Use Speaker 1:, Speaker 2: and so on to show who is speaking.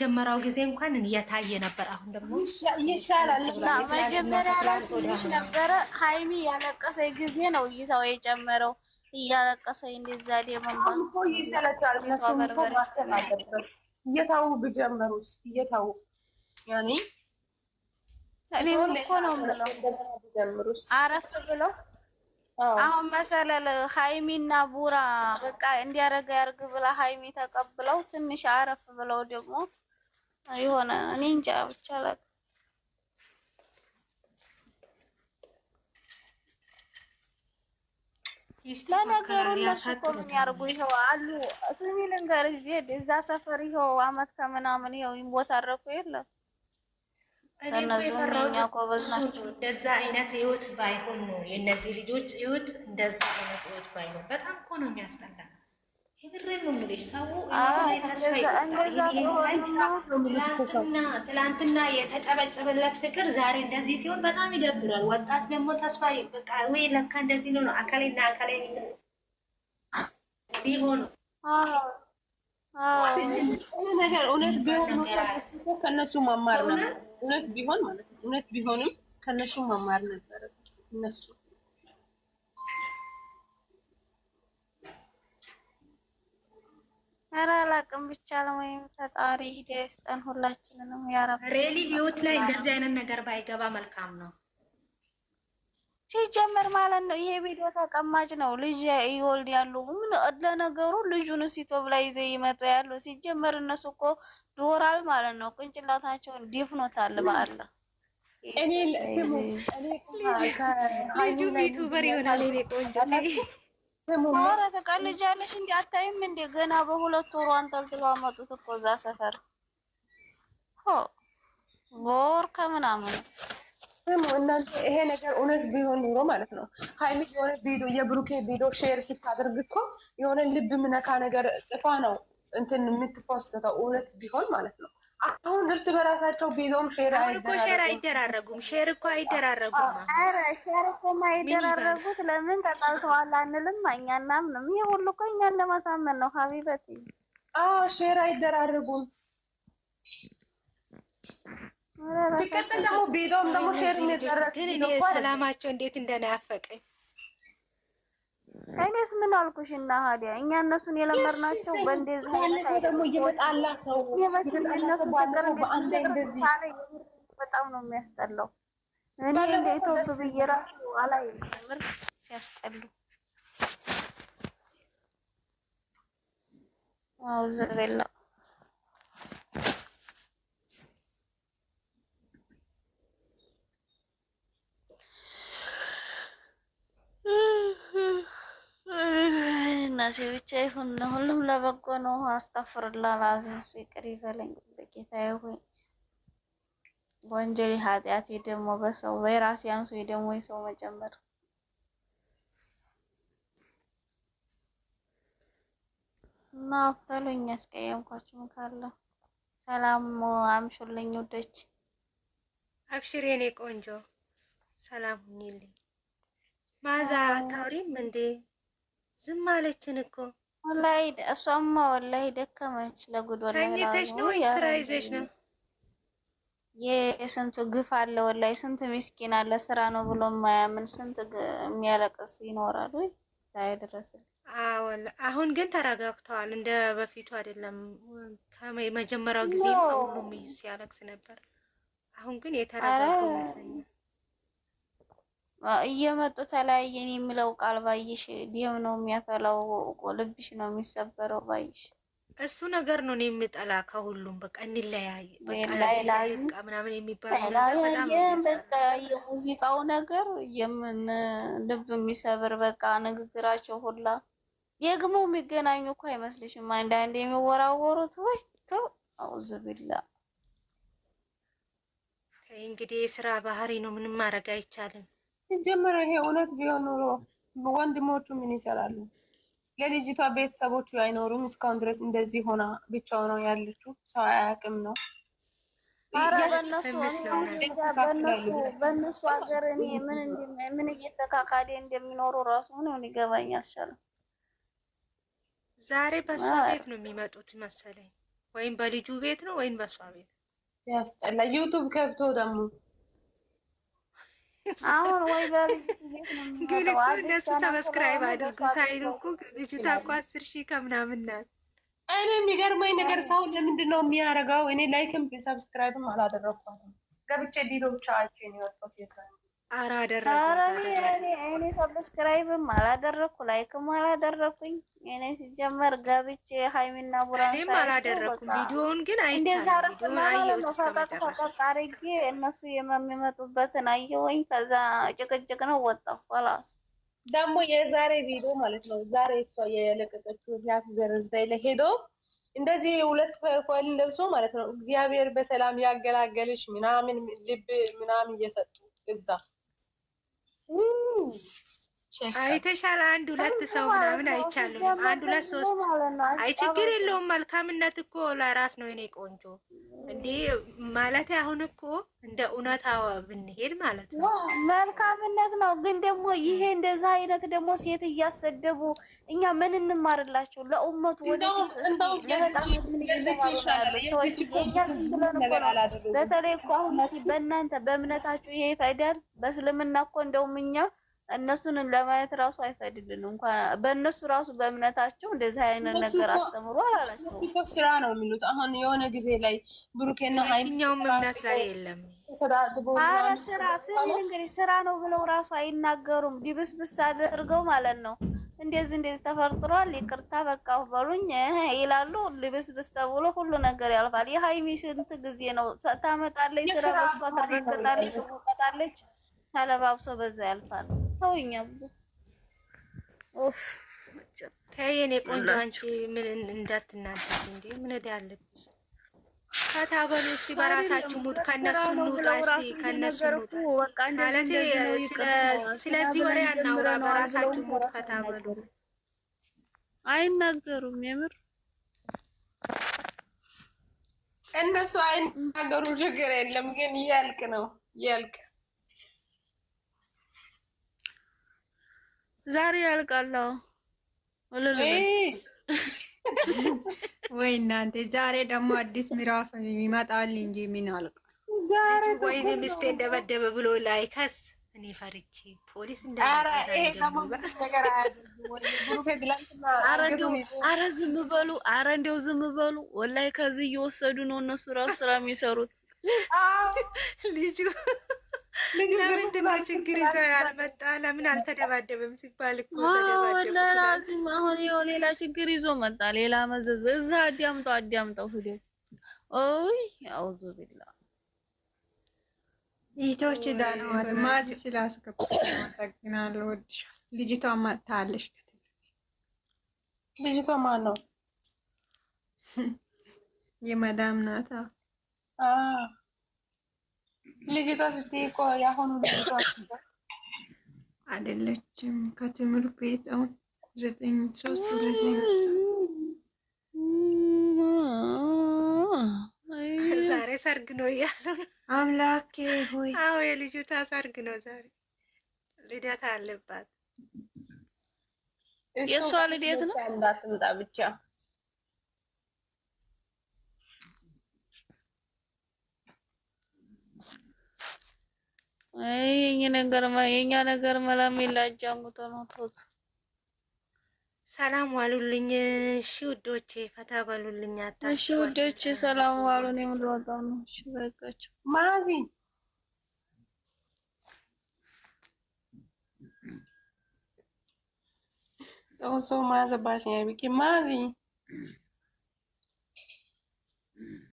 Speaker 1: በመጀመሪያው ጊዜ እንኳን እየታየ ነበር። አሁን ደግሞ
Speaker 2: ይሻላል እና
Speaker 3: መጀመሪያ ላይ ትንሽ ነበረ። ሃይሚ ያለቀሰ ጊዜ ነው እይታው የጨመረው። እያለቀሰ እንደዛ ደመንባ
Speaker 2: ይሰለቻል። እነሱም እኮ ማሰብ አለበት። እየታው ቢጀምሩስ እየታው ያኔ
Speaker 3: እኔም እኮ ነው የምለው አረፍ ብለው አሁን መሰለል ሃይሚና ቡራ በቃ እንዲያረጋ ያርግ ብላ ሃይሚ ተቀብለው ትንሽ አረፍ ብለው ደግሞ የሆነ እኔ እንጃ ብቻ ለነገሩ እነሱ እኮ ምን ያርጉ? ይኸው አሉ ስሚ ልንገርሽ ዜድ እዛ ሰፈር ይኸው አመት ከምናምን ይኸው ይሞታረኩ የለም
Speaker 1: እንደዛ አይነት ህይወት ባይሆን ነው የእነዚህ ልጆች ህይወት እንደዛ አይነት ህይወት ባይሆን በጣም እኮ ነው የሚያስጠላ። የምሬን ነው የምልሽ። ሰው ትላንትና የተጨበጨበለት ፍቅር ዛሬ እንደዚህ ሲሆን በጣም ይደብራል። ወጣት ደግሞ ተስፋ በቃ ወይ ለካ እንደዚህ ነው አካሌና አካሌ ቢሆን
Speaker 2: ነገር እውነት ቢሆን ከነሱ መማር ነው። እውነት ቢሆን ማለት ነው። እውነት ቢሆንም ከነሱ መማር ነበረበት እነሱ
Speaker 3: ኧረ አላቅም ብቻ ለወይም ፈጣሪ ሂዳያ ይስጠን ሁላችንንም ያረብ።
Speaker 1: ሬሊ ህይወት ላይ እንደዚህ አይነት ነገር ባይገባ መልካም ነው
Speaker 3: ሲጀመር ማለት ነው። ይሄ ቪዲዮ ተቀማጭ ነው። ልጅ ይወልድ ያሉ ምን ለነገሩ ልጁን ሲቶብ ላይ ይዘው ይመጡ ያሉ ሲጀመር እነሱ እኮ ዶራል ማለት ነው። ቅንጭላታቸውን ዲፍኖታል በአላ
Speaker 2: እኔ ስሙ
Speaker 1: ልጁ ዩቲዩበር ይሆናል። እኔ ቆንጆ
Speaker 3: ኧረ ትቀልጃለሽ እንዴ? አታይም እንዴ? ገና በሁለት ወሩ አንጠልጥሎ አመጡት እኮ እዛ ሰፈር ቦር ከምናምን
Speaker 2: እናንተ ይሄ ነገር እውነት ቢሆን ኑሮ ማለት ነው ሃይሚ የሆነ ቪዲዮ የብሩኬ ቪዲዮ ሼር ስታደርግ እኮ የሆነ ልብ ምነካ ነገር ጥፋ ነው እንትን የምትፈስተው እውነት ቢሆን ማለት ነው። አሁን እርስ በራሳቸው ቪዲዮም ሼር
Speaker 1: አይደራረጉም። ሼር እኮ አይደራረጉም።
Speaker 3: ኧረ ሼር እኮ የማይደራረጉት ለምን ተጣልተዋል አንልም እኛና ምንም። ይሄ ሁሉ እኮ እኛን ለማሳመን ነው ሀቢበቲ።
Speaker 2: ሼር አይደራረጉም። ትቀጥል ደግሞ ቪዲዮም ደግሞ ሼር የሚደረግ
Speaker 1: ግን ሰላማቸው እንዴት እንደናፈቀኝ
Speaker 3: እኔስ ምን አልኩሽ? እና ሀዲያ እኛ እነሱን የለመርናቸው በእንደዚህ
Speaker 2: ባለፈው ደግሞ እየተጣላ ሰው ባለፈው በአንድ እንደዚህ
Speaker 3: በጣም ነው የሚያስጠላው። እኔ እንደ ኢትዮጵያ ብዬ ራሱ አላየም ምር ሲያስጠሉ። ዋው ዘበላ እናቴ ብቻ ይሁን ሁሉም ለበጎ ነው። አስተፍርላ ላዝም እሱ ይቅር ይበለኝ በጌታዬ ሆይ። ወንጀል ኃጢአት ደግሞ በሰው በራሴ አንሱ ደግሞ የሰው መጨመር እና አፈሉኝ ያስቀየምኳችሁ ካለ ሰላም አምሹልኝ ውዶች።
Speaker 1: አብሽር የኔ ቆንጆ ሰላም ሁኚልኝ። ማዛ አታውሪም እንዴ? ዝም አለችን እኮ
Speaker 3: ወላሂ። እሷማ ወላሂ ደከመች ለጉድ ወላሂ።
Speaker 1: ተኝተሽ ነው ስራ ይዘሽ ነው?
Speaker 3: የስንቱ ግፍ አለ ወላሂ። ስንት ምስኪን አለ ስራ ነው ብሎ የማያምን ስንት የሚያለቅስ ይኖራል። ወይ ታይ ድረስ
Speaker 1: አሁን ግን ተረጋግተዋል። እንደ በፊቱ አይደለም። ከመጀመሪያው ጊዜ ሁሉም ሲያለቅስ ነበር። አሁን ግን የተረጋጋ ይመስለኛል።
Speaker 3: እየመጡ ተለያየን የሚለው ቃል ባይሽ ደም ነው የሚያፈላው፣ ልብሽ ነው የሚሰበረው ባይሽ።
Speaker 1: እሱ ነገር ነው የሚጠላ ከሁሉም በቃ እንለያይ በቃ ምናምን የሚባለው
Speaker 3: በቃ የሙዚቃው ነገር የምን ልብ የሚሰብር በቃ ንግግራቸው ሁላ ደግሞ የሚገናኙ እኮ አይመስልሽም? አንዳንዴ የሚወራወሩት ወይ ተው አውዝ ቢላ።
Speaker 1: እንግዲህ የስራ ባህሪ ነው፣ ምንም ማድረግ አይቻልም።
Speaker 2: ሲጀመር ይሄ እውነት ቢሆን ኑሮ ወንድሞቹ ምን ይሰራሉ? የልጅቷ ቤተሰቦቹ አይኖሩም። እስካሁን ድረስ እንደዚህ ሆና ብቻው ነው ያለችው። ሰው አያውቅም ነው
Speaker 3: በእነሱ ሀገር እኔ ምን እየተካካደ እንደሚኖሩ ራሱ ምን ሊገባኝ አልቻለም።
Speaker 1: ዛሬ በሷ ቤት ነው የሚመጡት መሰለኝ። ወይም በልጁ ቤት ነው ወይም በሷ ቤት።
Speaker 2: ያስጠላ። ዩቱብ ከብቶ ደግሞ
Speaker 3: አሁን ወይ በልጁ ቤት ነው
Speaker 1: ግን
Speaker 3: የሚመጣው።
Speaker 1: እኮ
Speaker 3: አዲስ
Speaker 1: እነሱ
Speaker 3: ቻናል
Speaker 1: ሰብስክራይብ
Speaker 3: ስለሆነ
Speaker 1: አድርጉ
Speaker 3: በሷ
Speaker 1: ሳይሉ
Speaker 3: ቤት
Speaker 1: እኮ ልጅቷ እኮ 10,000 ከምናምን ናት።
Speaker 2: እኔ የሚገርመኝ ነገር ሰው ለምንድን ነው የሚያደርገው? እኔ ላይክም ሰብስክራይብም አላደረኳትም። ገብቼ ቪዲዮ ብቻ አይቼ ነው የወጣሁት። የሰው
Speaker 1: ኧረ አደረጓት
Speaker 3: እኔ ሰብስክራይብም አላደረኩ ላይክም አላደረኩኝ። እኔ ሲጀመር ገብቼ ሃይሚና ቡራን
Speaker 1: እኔም
Speaker 3: ሳይቶ
Speaker 1: አላደረኩም። ቪዲዮውን ግን
Speaker 3: እንደዛ
Speaker 1: አይቻለሁ።
Speaker 3: አረኩና
Speaker 1: ቪዲዮውን
Speaker 3: ማለት
Speaker 1: አየሁት
Speaker 3: ነው።
Speaker 1: እስከ
Speaker 3: ፈቀቅ
Speaker 1: መጨረሻ።
Speaker 3: ፈቀቅ አድርጌ እነሱ የሚመጡበትን አየሁኝ። ከዛ ጭቅጭቅ ነው ወጣሁ። ኸላስ
Speaker 2: ደግሞ የዛሬ ቪዲዮ ማለት ነው ዛሬ እሷ የለቀቀችው ያፍ ዘርዝታይ ላይ ሄዶ እንደዚህ ሁለት ፕሮፋይል ለብሶ ማለት ነው እግዚአብሔር በሰላም ያገላገልሽ ምናምን ልብ ምናምን እየሰጡ እዛ
Speaker 1: አይተሻል። አንድ ሁለት ሰው ምናምን አይቻለሁ። አንድ ሁለት ሶስት። አይ ችግር የለውም። መልካምነት እኮ ለራስ ነው የኔ ቆንጆ። እንዴ ማለት አሁን እኮ እንደ እውነታው ብንሄድ ማለት ነው
Speaker 3: መልካምነት ነው። ግን ደግሞ ይሄ እንደዛ አይነት ደግሞ ሴት እያሰደቡ እኛ ምን እንማርላቸው? ለኡመቱ ወደፊት ለህፃናት ምን ይማሩናል? ሰዎች የኛ ዝም ብለን እኮ ነው። በተለይ እኮ አሁን እስኪ በእናንተ በእምነታችሁ ይሄ ይፈይዳል? በእስልምና እኮ እንደውም እኛ እነሱን ለማየት ራሱ አይፈድልን። እንኳን በእነሱ ራሱ በእምነታቸው እንደዚህ አይነት ነገር አስተምሩ አላላቸው።
Speaker 2: ስራ ነው የሚሉት። አሁን የሆነ ጊዜ ላይ ብሩኬና
Speaker 1: የትኛውም እምነት ላይ የለም።
Speaker 3: አረ ስራ ስል እንግዲህ ስራ ነው ብለው ራሱ አይናገሩም። ዲብስብስ አድርገው ማለት ነው። እንደዚህ ተፈርጥሯል፣ ይቅርታ በቃ በሉኝ ይላሉ። ሊብስብስ ተብሎ ሁሉ ነገር ያልፋል። የሃይሚ ስንት ጊዜ ነው ታመጣለች፣ ስራ በሷ ትረገጣለች፣ ትወቀጣለች፣ ተለባብሶ በዛ ያልፋል። ተውኛ ኦፍ
Speaker 1: ተይ የኔ ቆንጆ አንቺ ምን እንዳትናደስ እንዴ! ምን እዳለብሽ? ከታበሉ እስቲ በራሳችሁ ሙድ ከነሱ እንውጣ። እስቲ ከነሱ እንውጣ ማለት ስለዚህ ወሬ አናውራ። በራሳችሁ ሙድ ከታበሉ
Speaker 4: አይናገሩም። የምር
Speaker 2: እነሱ አይናገሩ ችግር የለም ግን ያልቅ ነው ያልቅ
Speaker 4: ዛሬ ያልቃለሁ
Speaker 5: ወይ እናንተ ዛሬ ደግሞ አዲስ ምዕራፍ ይመጣል እንጂ ምን አልቃል።
Speaker 1: ወይ ሚስቴ እንደበደበ ብሎ ላይከስ እኔ ፈርቼ ፖሊስ
Speaker 4: አረ ዝም በሉ። አረ እንደው ዝም በሉ። ወላሂ ከዚህ እየወሰዱ ነው እነሱ ራሱ ስራ የሚሰሩት።
Speaker 1: ልጁ ለምንድን ነው ችግር ይዘው ያልመጣ? ለምን አልተደባደበም ሲባል እኮ
Speaker 4: ተደባደበ። አሁን ይኸው ሌላ ችግር ይዞ መጣ። ሌላ መዘዝ እዛ አዳምጠው ሂደው ኦይ አውዙ ቢላ
Speaker 5: ይቶች ዳናዋት ማዚ ስላስገባሽ አመሰግናለሁ። ወድሻል። ልጅቷ መጣለሽ።
Speaker 2: ልጅቷ ማን ነው?
Speaker 5: የመዳም ናታ።
Speaker 2: ልጅቷ ስትይ እኮ ያሁኑ ልጅቷ
Speaker 5: አይደለችም። ከትምህርት ቤት አሁን 9-3
Speaker 1: ዛሬ ሰርግ ነው እያሉ
Speaker 5: አምላኬ ሆይ።
Speaker 1: አዎ የልጅቷ ሰርግ ነው ዛሬ። ልደት አለባት።
Speaker 4: የእሷ ልደት ነው።
Speaker 2: እንዳትመጣ ብቻ
Speaker 4: የኛ ነገር መላም የላጃንጉቶ ነው ቶት።
Speaker 1: ሰላም ዋሉልኝ። እሺ ውዶቼ ፈታ በሉልኝ።
Speaker 4: እሺ ውዶቼ ሰላም ዋሉ። እኔም ልወጣ ነው። እሺ በቃችሁ።
Speaker 2: ማዚ ሰው ማዘባሽ ያቢቂ ማዚ